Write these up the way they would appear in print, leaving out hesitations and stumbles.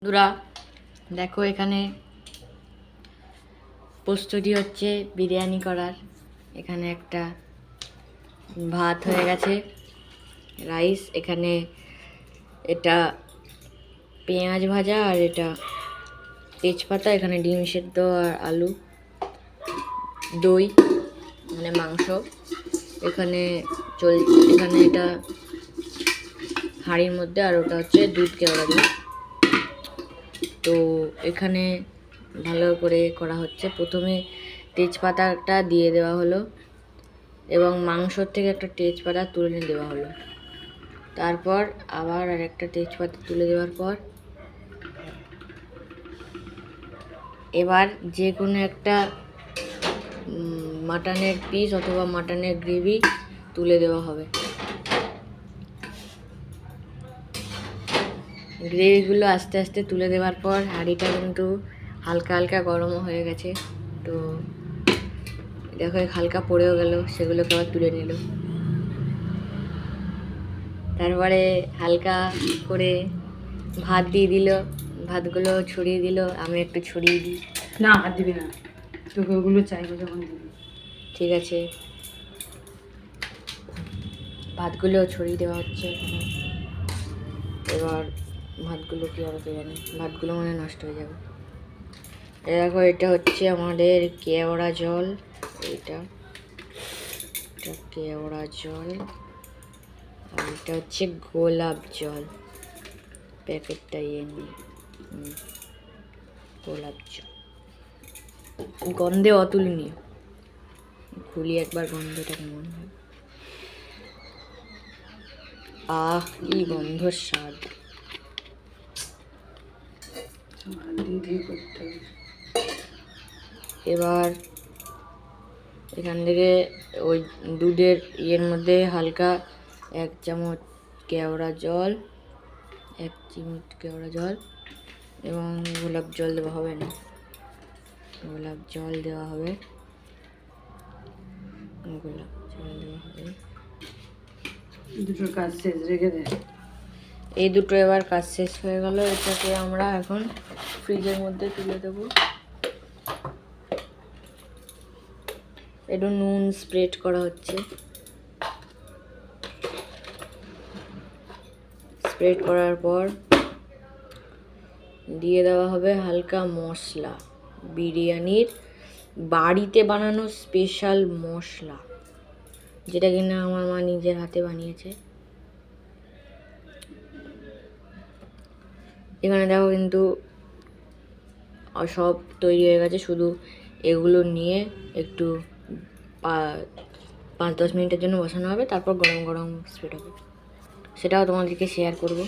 বন্ধুরা দেখো, এখানে প্রস্তুতি হচ্ছে বিরিয়ানি করার। এখানে একটা ভাত হয়ে গেছে, রাইস, এখানে এটা পেঁয়াজ ভাজা, আর এটা তেজপাতা, এখানে ডিম সেদ্ধ আর আলু, দই মানে মাংস, এখানে এখানে এটা হাঁড়ির মধ্যে, আর ওটা হচ্ছে দুধ কেওড়া দুধ। তো এখানে ভালো করে করা হচ্ছে। প্রথমে তেজপাতাটা দিয়ে দেওয়া হলো এবং মাংসর থেকে একটা তেজপাতা তুলে দেওয়া হলো। তারপর আবার আরেকটা তেজপাতা তুলে দেওয়ার পর এবার যে কোনো একটা মাটনের পিস অথবা মাটনের গ্রেভি তুলে দেওয়া হবে। গ্রেভিগুলো আস্তে আস্তে তুলে দেওয়ার পর হাঁড়িটা কিন্তু হালকা হালকা গরমও হয়ে গেছে। তো দেখো হালকা পড়েও গেল, সেগুলোকে আবার তুলে নিল। তারপরে হালকা করে ভাত দিয়ে দিল, ভাতগুলো ছড়িয়ে দিল। আমি একটু ছড়িয়ে দিই। না, হাত দিবি না, তোকে ওগুলো চাইবো যখন দিবি। ঠিক আছে, ভাতগুলো ছড়িয়ে দেওয়া হচ্ছে এখানে। এবার ভাতগুলো কী হবে কে জানে, ভাতগুলো মানে নষ্ট হয়ে যাবে। দেখো এটা হচ্ছে আমাদের কেওড়া জল, এটা কেওড়া জল, আর এটা হচ্ছে গোলাপ জল। প্যাকেটটা নিয়ে গোলাপ জল, গন্ধে অতুলনীয়। খুলি একবার, গন্ধটা কেমন হয়। আহ, কি গন্ধ, স্বাদ। এবার এখান থেকে ওই দুধের ইয়ের মধ্যে হালকা 1 চামচ কেওড়া জল, 1 চিমট কেওড়া জল এবং গোলাপ জল দেওয়া হবে না, গোলাপ জল দেওয়া হবে, গোলাপ জল দেওয়া হবে। দুটো কাজ শেষ, রেখে দে। এই দুটো এবার কাজ শেষ হয়ে গেল। এটাকে আমরা এখন ফ্রিজের মধ্যে তুলে দেবো। একটু নুন স্প্রেড করা হচ্ছে। স্প্রেড করার পর দিয়ে দেওয়া হবে হালকা মশলা, বিরিয়ানির বাড়িতে বানানো স্পেশাল মশলা, যেটা কিনা আমার মা নিজের হাতে বানিয়েছে। এখানে দেখো কিন্তু সব তৈরি হয়ে গেছে, শুধু এগুলো নিয়ে একটু 5-10 মিনিটের জন্য বসানো হবে, তারপর গরম গরম স্প্রেড হবে, সেটাও তোমাদেরকে শেয়ার করব।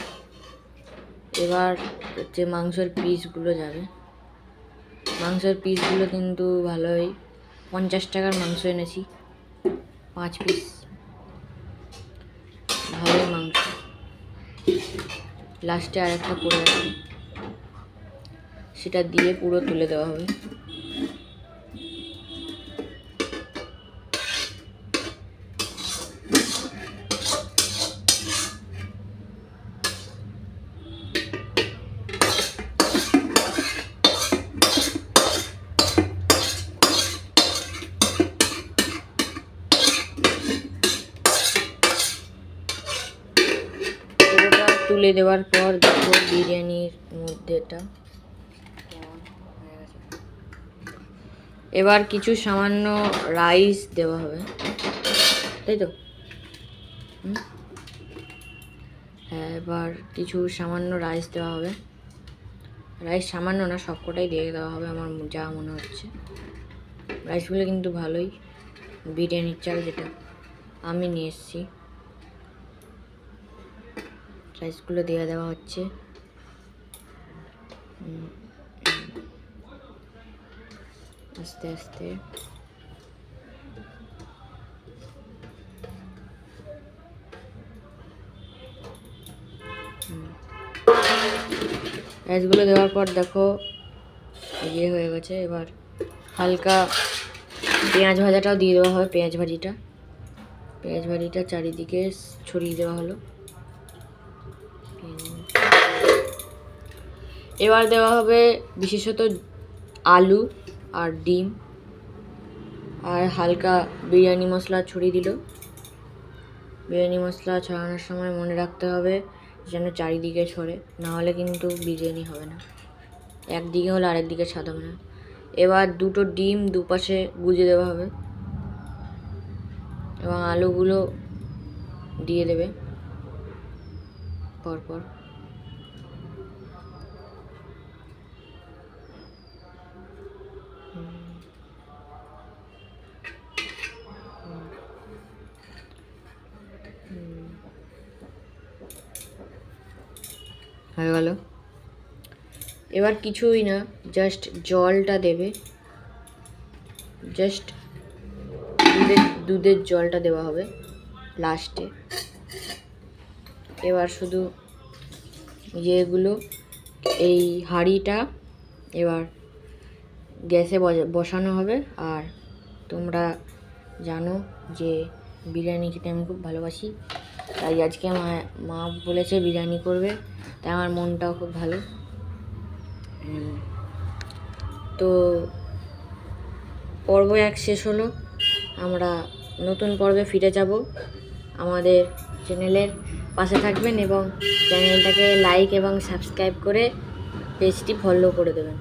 এবার হচ্ছে মাংসের পিসগুলো যাবে। মাংসের পিসগুলো কিন্তু ভালোই, 50 টাকার মাংস এনেছি, 5 পিস, ভালোই মাংস। লাস্টে আরেকটা পড়ে যাবে, সেটা দিয়ে পুরো তুলে দেওয়া হবে। পুরোটা তুলে দেওয়ার পর দেখো বিরিয়ানির মধ্যেটা কেমন হয়ে গেছে। এবার কিছু সামান্য রাইস দেওয়া হবে, তাই তো? হ্যাঁ, এবার কিছু সামান্য রাইস দেওয়া হবে। রাইস সামান্য না, সবকটাই দিয়ে দেওয়া হবে আমার যা মনে হচ্ছে। রাইসগুলো কিন্তু ভালোই, বিরিয়ানির চাল যেটা আমি নিয়ে এসেছি। রাইসগুলো দিয়ে দেওয়া হচ্ছে। আস্তে আস্তে রাইসগুলো দেওয়ার পর দেখো ইয়ে হয়ে গেছে। এবার হালকা পেঁয়াজ ভাজাটাও দিয়ে দেওয়া হবে। পেঁয়াজ ভাজিটা চারিদিকে ছড়িয়ে দেওয়া হলো। এবার দেওয়া হবে বিশেষত আলু আর ডিম, আর হালকা বিরিয়ানি মশলা ছড়িয়ে দিল। বিরিয়ানি মশলা ছড়ানোর সময় মনে রাখতে হবে যেন চারিদিকে ছড়ে, নাহলে কিন্তু বিরিয়ানি হবে না। একদিকে হলে আরেকদিকে স্বাদ হবে না। এবার দুটো ডিম দুপাশে গুজে দেওয়া হবে এবং আলুগুলো দিয়ে দেবে পরপর। হয়ে গেল। এবার কিছুই না, জাস্ট জলটা দেবে, জাস্ট দুধের জলটা দেওয়া হবে লাস্টে। এবার শুধু ইয়েগুলো, এই হাঁড়িটা এবার গ্যাসে বসানো হবে। আর তোমরা জানো যে বিরিয়ানি খেতে আমি খুব ভালোবাসি, তাই আজকে মা বলেছে বিরিয়ানি করবে, তাই আমার মনটাও খুব ভালো। তো পর্ব 1 শেষ হলো, আমরা নতুন পর্বে ফিরে যাব। আমাদের চ্যানেলের পাশে থাকবেন এবং চ্যানেলটাকে লাইক এবং সাবস্ক্রাইব করে পেজটি ফলো করে দেবেন।